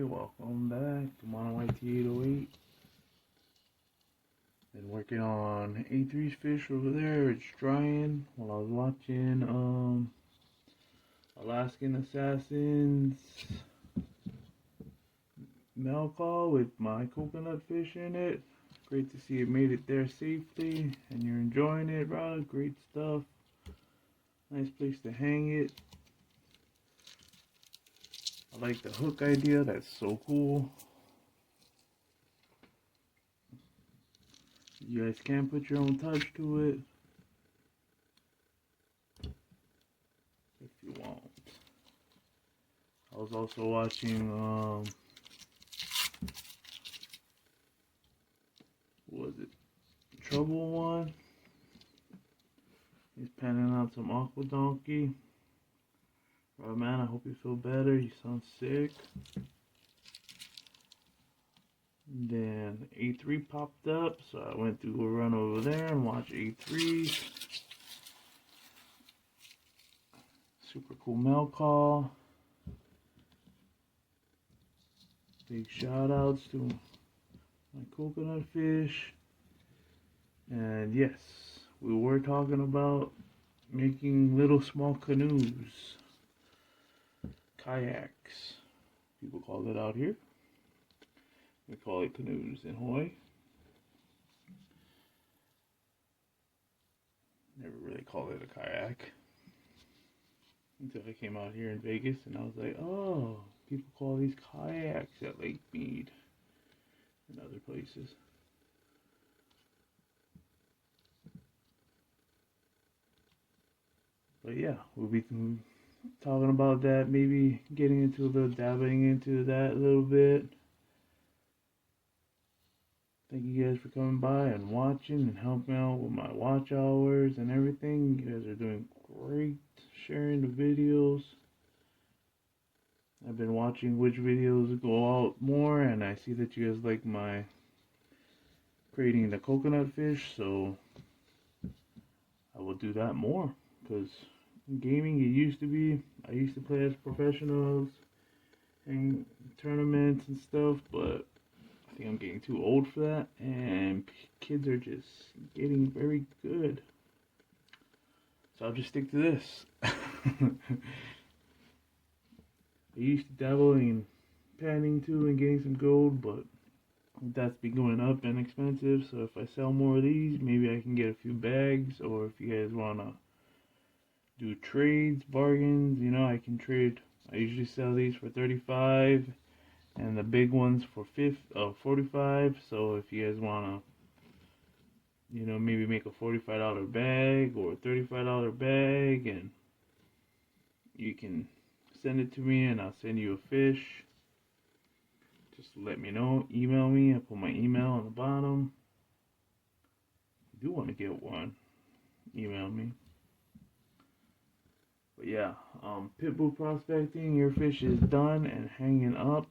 welcome back to Mono YT808. Been working on A3's fish over there. It's drying while I was watching Alaskan Assassin's mail call with my coconut fish in it. Great to see it made it there safely and you're enjoying it, bro. Great stuff. Nice place to hang it. I like the hook idea, that's so cool. You guys can put your own touch to it if you want. I was also watching what was it? Trouble One. He's panning out some aqua donkey. Oh man, I hope you feel better. You sound sick. And then A3 popped up, so I went to go run over there and watch A3. Super cool mail call. Big shout outs to my coconut fish. And yes, we were talking about making little small canoes. Kayaks, people call it out here. We call it canoes in Hawaii. Never really called it a kayak until I came out here in Vegas and I was like, oh, people call these kayaks at Lake Mead and other places. But yeah, we'll be talking about that, maybe getting into a little, dabbling into that a little bit. Thank you guys for coming by and watching and helping out with my watch hours and everything. You guys are doing great sharing the videos. I've been watching which videos go out more, and I see that you guys like my creating the coconut fish, so I will do that more. Because gaming, it used to be, I used to play as professionals and tournaments and stuff, but I think I'm getting too old for that, and kids are just getting very good. So I'll just stick to this. I used to dabble in panning too and getting some gold, but that's been going up and expensive. So if I sell more of these, maybe I can get a few bags, or if you guys want to do trades, bargains, you know, I can trade. I usually sell these for 35 and the big ones for 45. So if you guys want to, you know, maybe make a $45 bag or a $35 bag, and you can send it to me and I'll send you a fish. Just let me know, email me. I put my email on the bottom. If you do want to get one, email me. But yeah, pitbull prospecting, your fish is done and hanging up,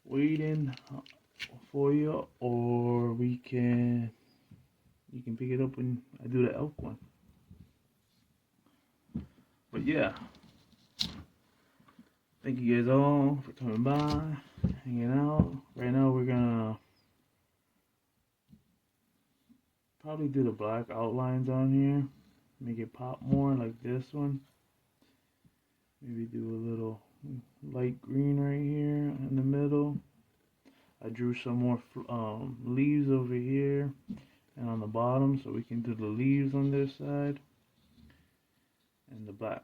waiting for you, or you can pick it up when I do the elk one. But yeah, thank you guys all for coming by, hanging out. Right now we're gonna probably do the black outlines on here, make it pop more like this one. Maybe do a little light green right here in the middle. I drew some more leaves over here and on the bottom, so we can do the leaves on this side and the black.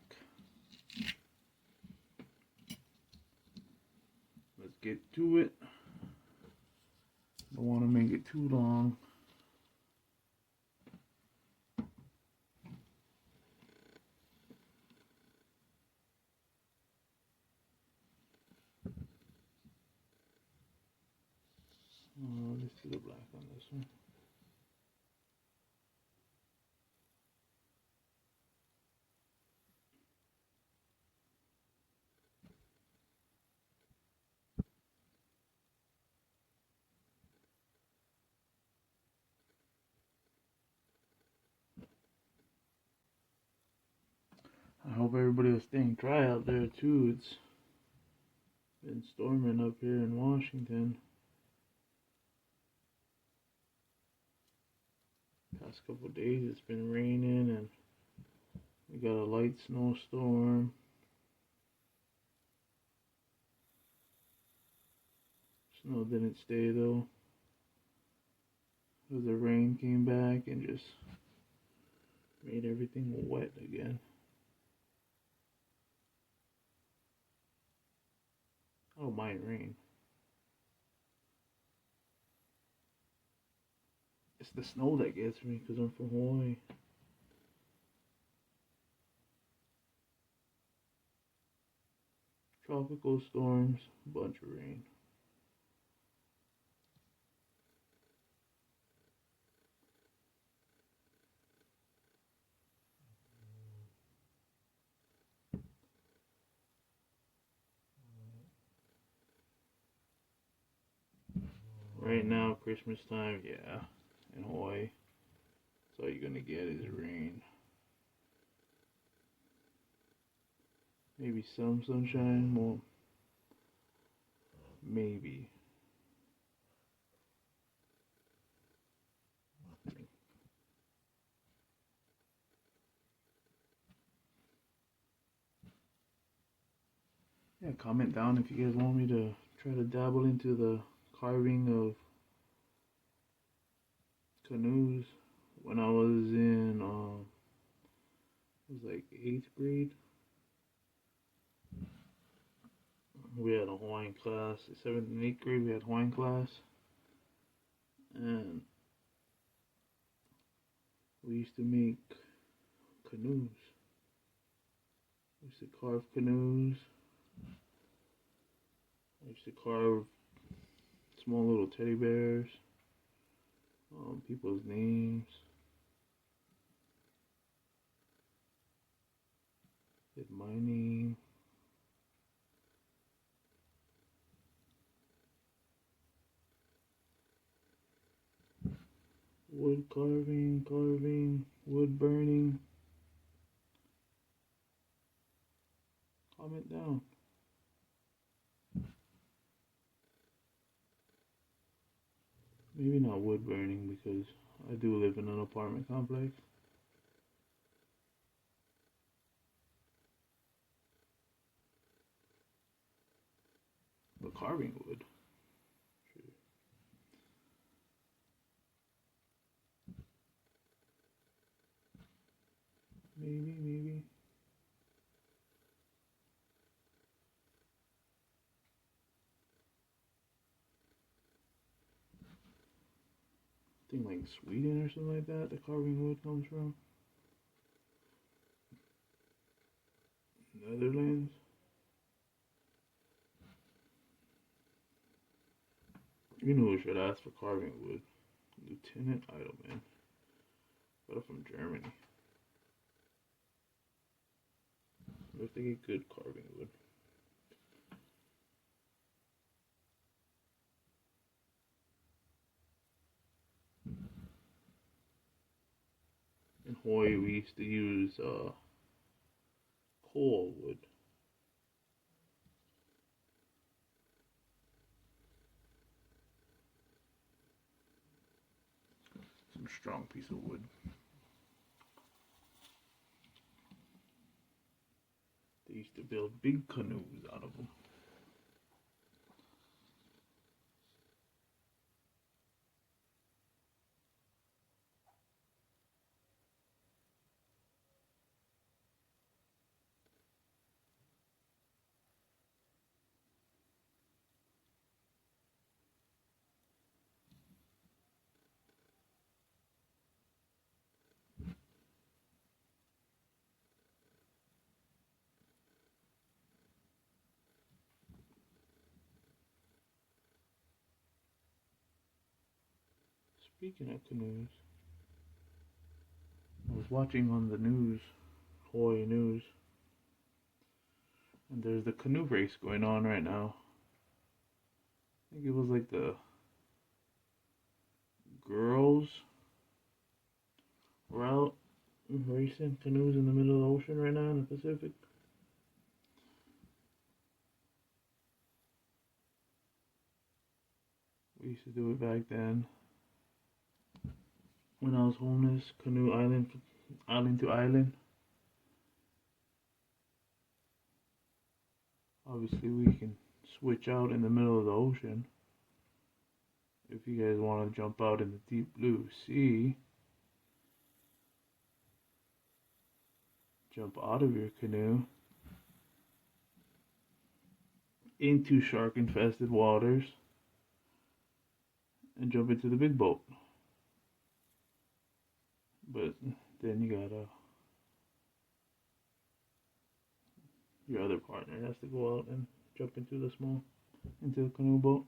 Let's get to it. Don't want to make it too long. Let's do the black on this one. I hope everybody was staying dry out there too. It's Been storming up here in Washington. Past couple of days it's been raining and we got a light snowstorm. Snow didn't stay though. Because the rain came back and just made everything wet again. I don't mind rain. It's the snow that gets me because I'm from Hawaii. Tropical storms, bunch of rain. Right now, Christmas time, yeah, in Hawaii, that's all you're gonna get is rain. Maybe some sunshine, well, maybe. Yeah, comment down if you guys want me to try to dabble into the carving of canoes. When I was in, it was like 8th grade. We had a Hawaiian class. 7th and 8th grade, we had Hawaiian class. And we used to make canoes. We used to carve canoes. I used to carve small little teddy bears, people's names. Did my name. Wood carving, wood burning. Comment down. Maybe not wood burning because I do live in an apartment complex. But carving wood. Sure. Maybe. I think like Sweden or something like that, the carving wood comes from. Netherlands. You know who should ask for carving wood? Lieutenant Idleman. But from Germany. What if they get good carving wood? In Hawaii, we used to use coal wood. Some strong piece of wood. They used to build big canoes out of them. Speaking of canoes, I was watching on the news, Hawaii news, and there's the canoe race going on right now. I think it was like the girls were out racing canoes in the middle of the ocean right now in the Pacific. I used to do it back then when I was homeless, canoe island to island. Obviously, we can switch out in the middle of the ocean. If you guys want to jump out in the deep blue sea, jump out of your canoe into shark infested waters and jump into the big boat. But then your other partner has to go out and jump into the canoe boat.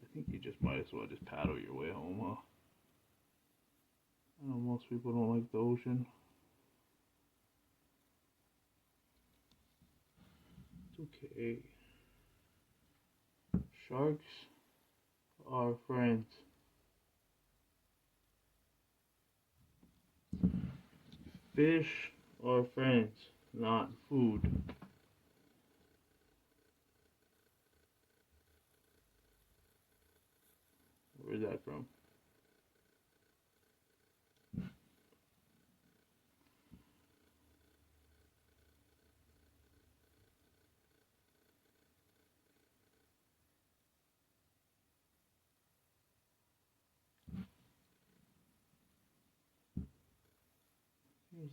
I think you just might as well just paddle your way home, huh? I know most people don't like the ocean. It's okay. Sharks are friends. Fish are friends, not food. Where's that from?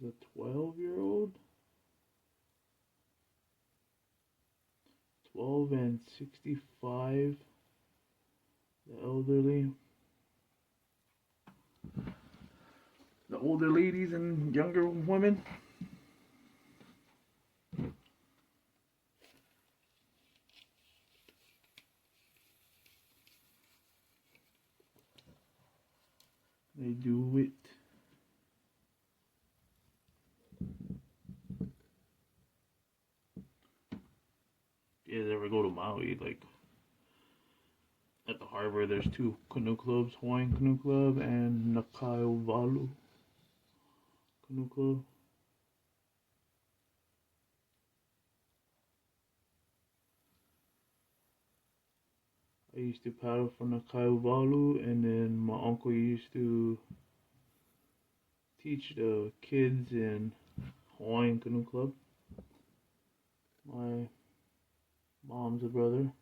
Here's a 12-year-old. 12 and 65. The elderly. The older ladies and younger women. They do it. You guys ever go to Maui? Like at the harbor, there's two canoe clubs: Hawaiian Canoe Club and Nakaiwalu Canoe Club. I used to paddle for Nakaiwalu, and then my uncle used to teach the kids in Hawaiian Canoe Club. My mom's a brother.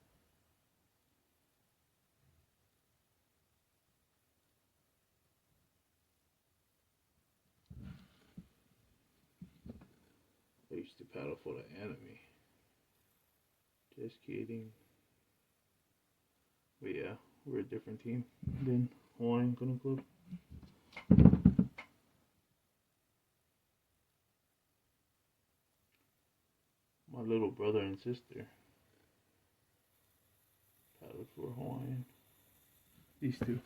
I used to paddle for the enemy. Just kidding. But yeah, we're a different team than Hawaiian Canoe Club. My little brother and sister paddled for Hawaiian. These two.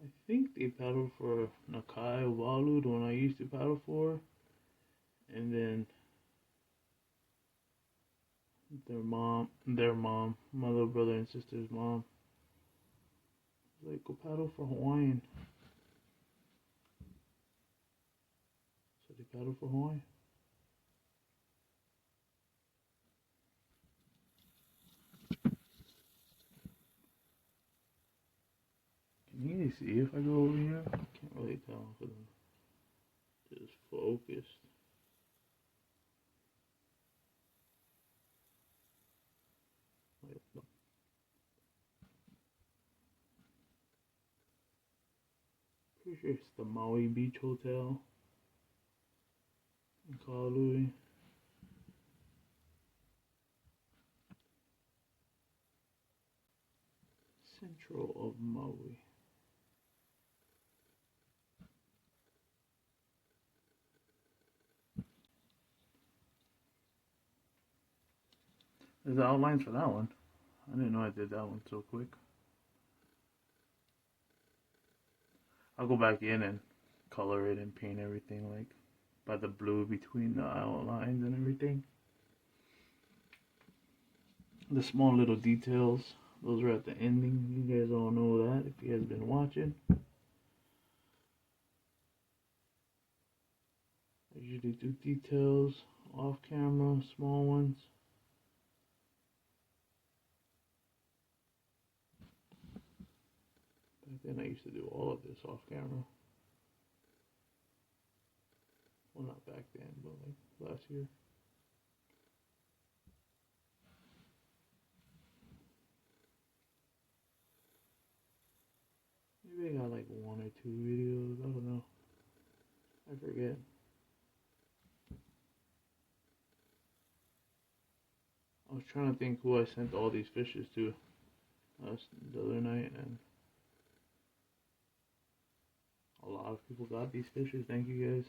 I think they paddled for Nakaiwalu, the one I used to paddle for. And then their mom, my little brother and sister's mom, was like, go paddle for Hawaiian. So they paddle for Hawaii. Can you see if I go over here? I can't really tell if I'm just focused. Pretty sure it's the Maui Beach Hotel in Kahului. Central of Maui. There's the outlines for that one. I didn't know I did that one so quick. I'll go back in and color it and paint everything like by the blue between the outlines and everything. The small little details, those are at the ending. You guys all know that if you guys been watching. I usually do details off camera, small ones. Back then I used to do all of this off camera. Well, not back then, but like last year. Maybe I got like 1 or 2 videos, I don't know. I forget. I was trying to think who I sent all these fishes to the other night, and a lot of people got these fishes. Thank you guys.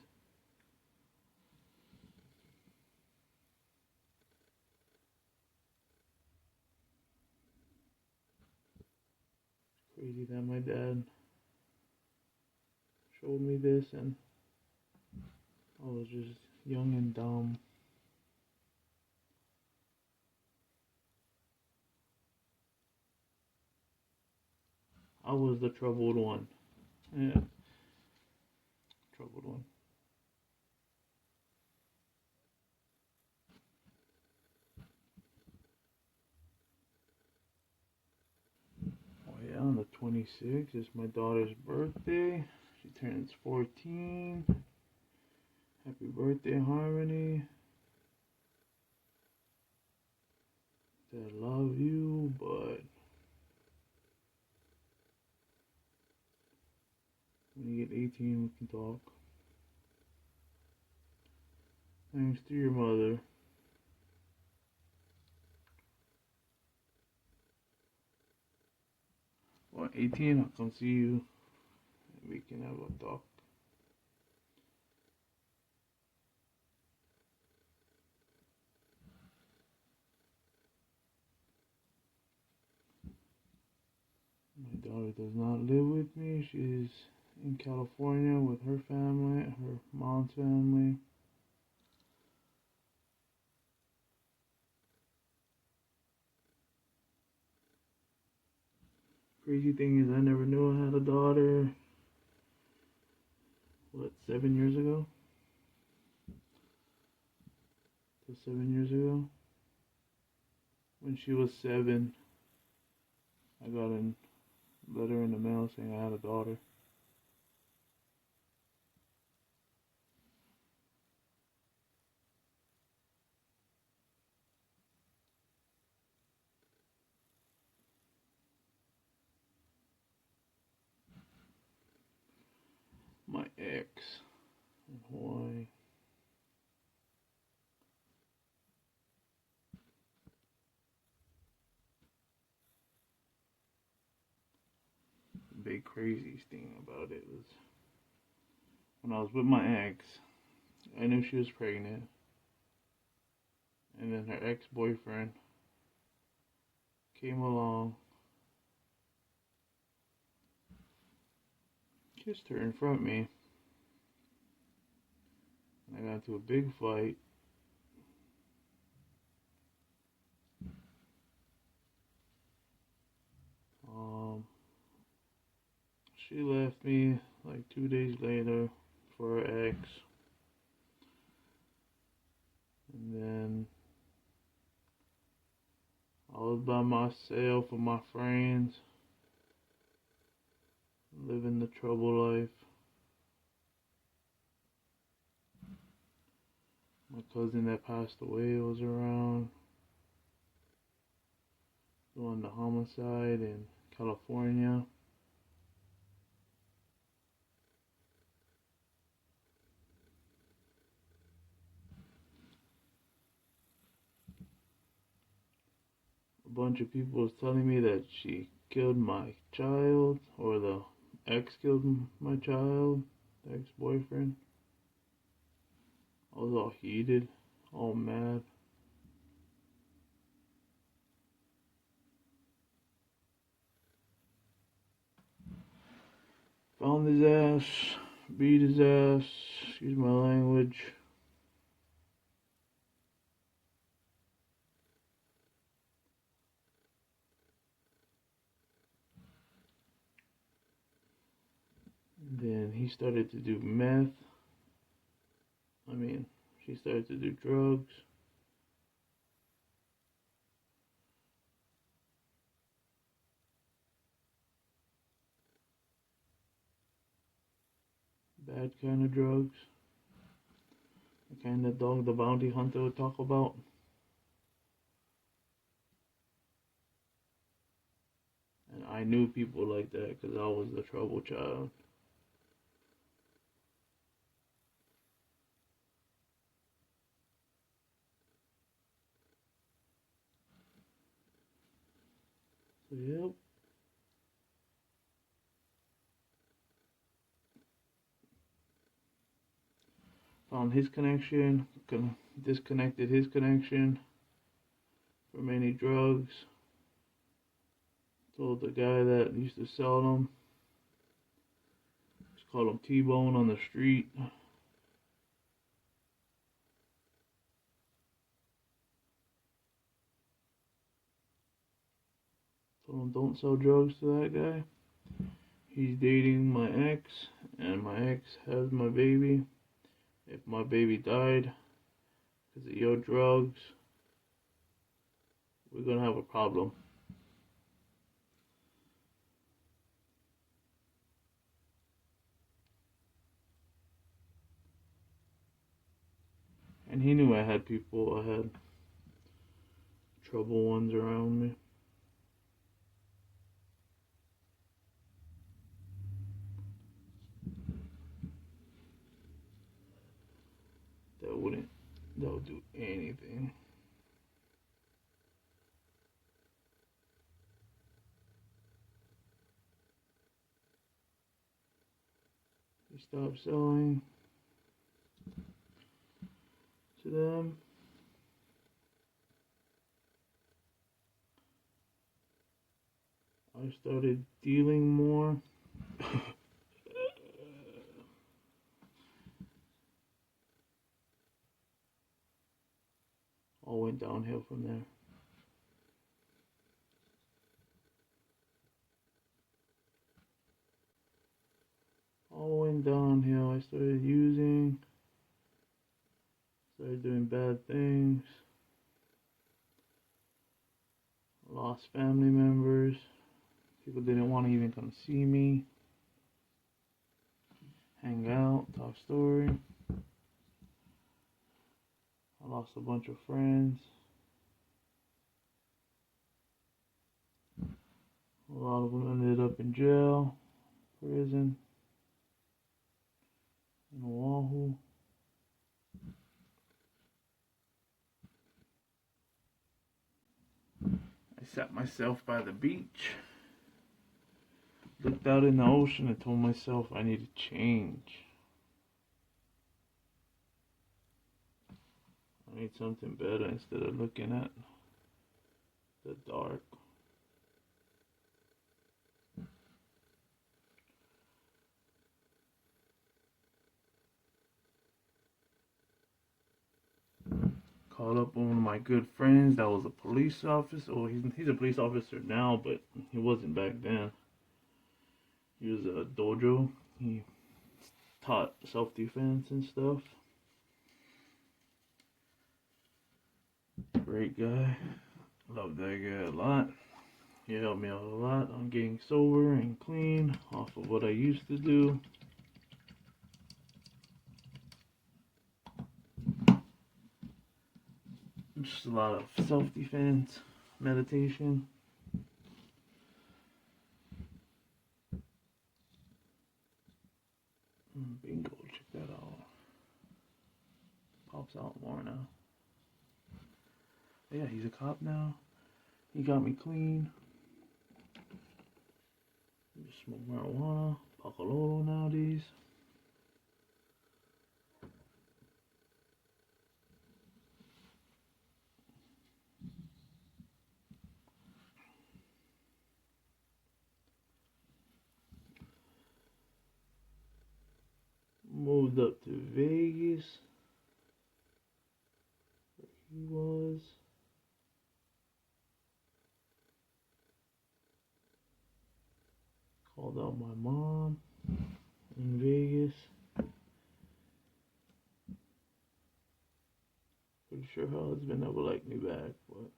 Crazy that my dad showed me this and I was just young and dumb. I was the troubled one. Yeah, troubled one. Oh yeah, on the 26th is my daughter's birthday. She turns 14. Happy birthday, Harmony. I love you, but when you get 18, we can talk. Thanks to your mother. Well, 18, I'll come see you. We can have a talk. My daughter does not live with me. She's in California with her family, her mom's family. Crazy thing is, I never knew I had a daughter. What, 7 years ago? So 7 years ago? When she was 7, I got a letter in the mail saying I had a daughter. My ex in Hawaii. The big craziest thing about it was when I was with my ex, I knew she was pregnant. And then her ex-boyfriend came along, kissed her in front of me, and I got into a big fight. She left me like 2 days later for her ex. And then I was by myself with my friends, living the trouble life. My cousin that passed away was around, doing the homicide in California. A bunch of people was telling me that she killed my child, or the ex killed my child, the ex-boyfriend. I was all heated, all mad. Found his ass, beat his ass, excuse my language. he started to do meth. She started to do drugs. Bad kind of drugs. The kind of dog the bounty hunter would talk about. And I knew people like that because I was the trouble child. So, yep. Found his connection, disconnected his connection from any drugs. Told the guy that used to sell them, just called him T-Bone on the street. Told him don't sell drugs to that guy. He's dating my ex, and my ex has my baby. If my baby died because of your drugs, we're gonna have a problem. And he knew I had trouble ones around me. That would do anything. He stopped selling to them. I started dealing more. All went downhill from there. All went downhill. I started using, started doing bad things. Lost family members. People didn't want to even come see me. Hang out, talk story. I lost a bunch of friends. A lot of them ended up in jail, prison, in Oahu. I sat myself by the beach, looked out in the ocean and told myself I need to change. I need something better instead of looking at the dark. Called up one of my good friends that was a police officer. Well, he's a police officer now, but he wasn't back then. He was a dojo. He taught self-defense and stuff. Great guy. Love that guy a lot. He helped me out a lot on getting sober and clean off of what I used to do. Just a lot of self-defense, meditation. Bingo, check that out. Pops out more now. Yeah, he's a cop now. He got me clean. Just smoke marijuana, Pakalolo nowadays. Moved up to Vegas. Where he was. Called out my mom. in Vegas. Pretty sure Holly's been able to like me back, but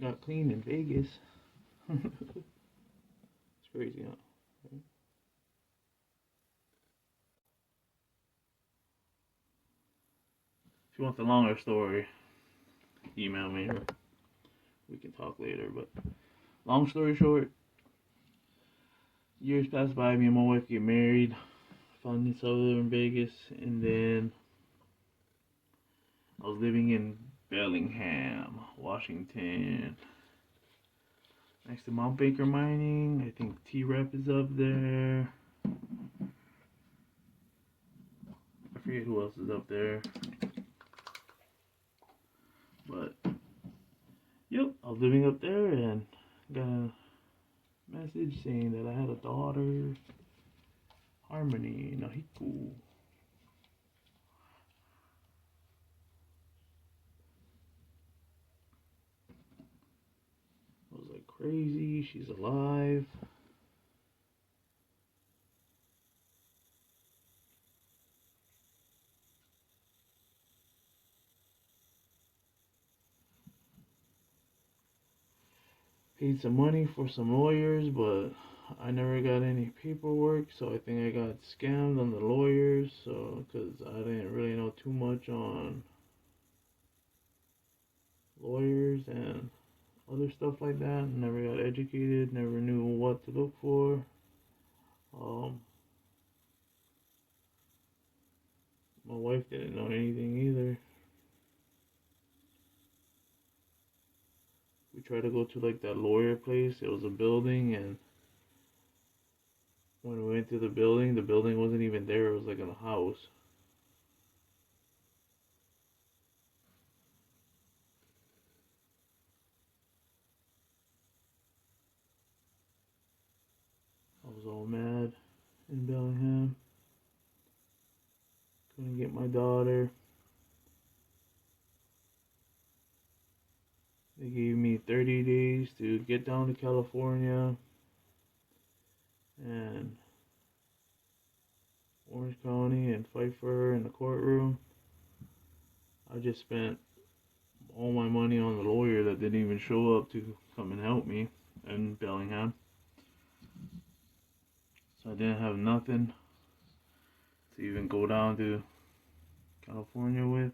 got clean in Vegas. It's crazy, huh? If you want the longer story, email me or we can talk later. But long story short, years pass by, me and my wife get married, found each other in Vegas, and then I was living in Bellingham, Washington, next to Mount Baker Mining. I think T-Rep is up there. I forget who else is up there. But, yep, I was living up there and got a message saying that I had a daughter, Harmony Nahiku. I was like, crazy, she's alive. Paid some money for some lawyers, but I never got any paperwork, so I think I got scammed on the lawyers, so, because I didn't really know too much on lawyers and other stuff like that. Never got educated, never knew what to look for. My wife didn't know anything either. We tried to go to like that lawyer place. It was a building, and when we went to the building wasn't even there. It was like in a house. I was all mad in Bellingham. Couldn't get my daughter. They gave me 30 days to get down to California and Orange County and fight for her in the courtroom. I just spent all my money on the lawyer that didn't even show up to come and help me in Bellingham. So I didn't have nothing to even go down to California with.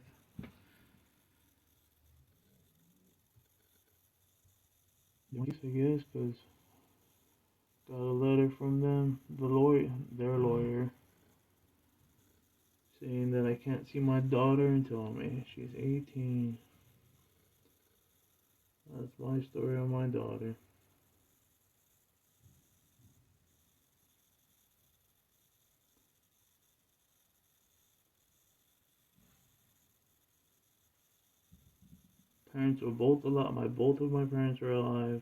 I guess, because got a letter from them, their lawyer, saying that I can't see my daughter until she's 18. That's my story on my daughter. Parents were both alive. Both of my parents are alive.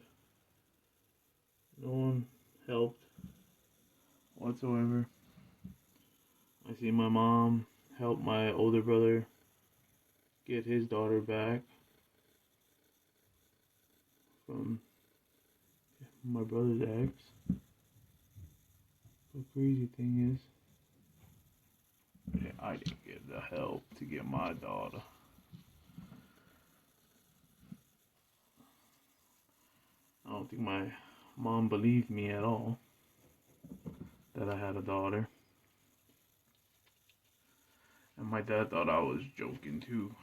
No one helped whatsoever. I see my mom help my older brother get his daughter back from my brother's ex. The crazy thing is, I didn't get the help to get my daughter. I don't think my mom believed me at all that I had a daughter. And my dad thought I was joking too.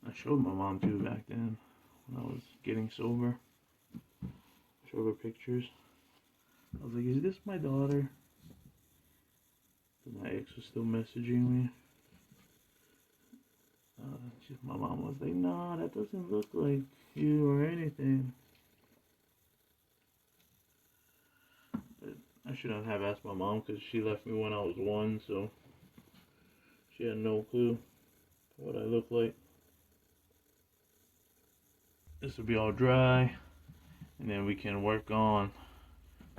I showed my mom too back then when I was getting sober. I showed her pictures. I was like, is this my daughter? But my ex was still messaging me. My mom was like, nah, that doesn't look like you or anything. But I shouldn't have asked my mom because she left me when I was 1, so she had no clue what I look like. This will be all dry, and then we can work on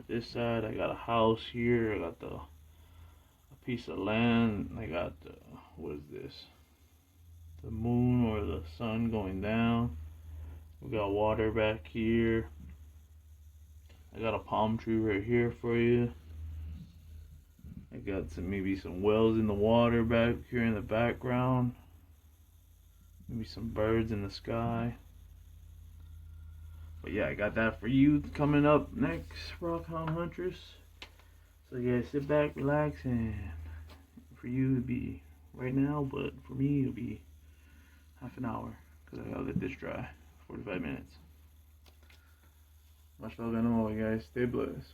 This side, I got a house here. I got a piece of land. I got the, what is this? The moon or the sun going down. We got water back here. I got a palm tree right here for you. I got maybe some wells in the water back here in the background. Maybe some birds in the sky. But yeah, I got that for you coming up next, Rockhound Huntress. So yeah, sit back, relax, and for you it'd be right now, but for me it'll be half an hour because I gotta let this dry. 45 minutes. Much love and all, guys. Stay blessed.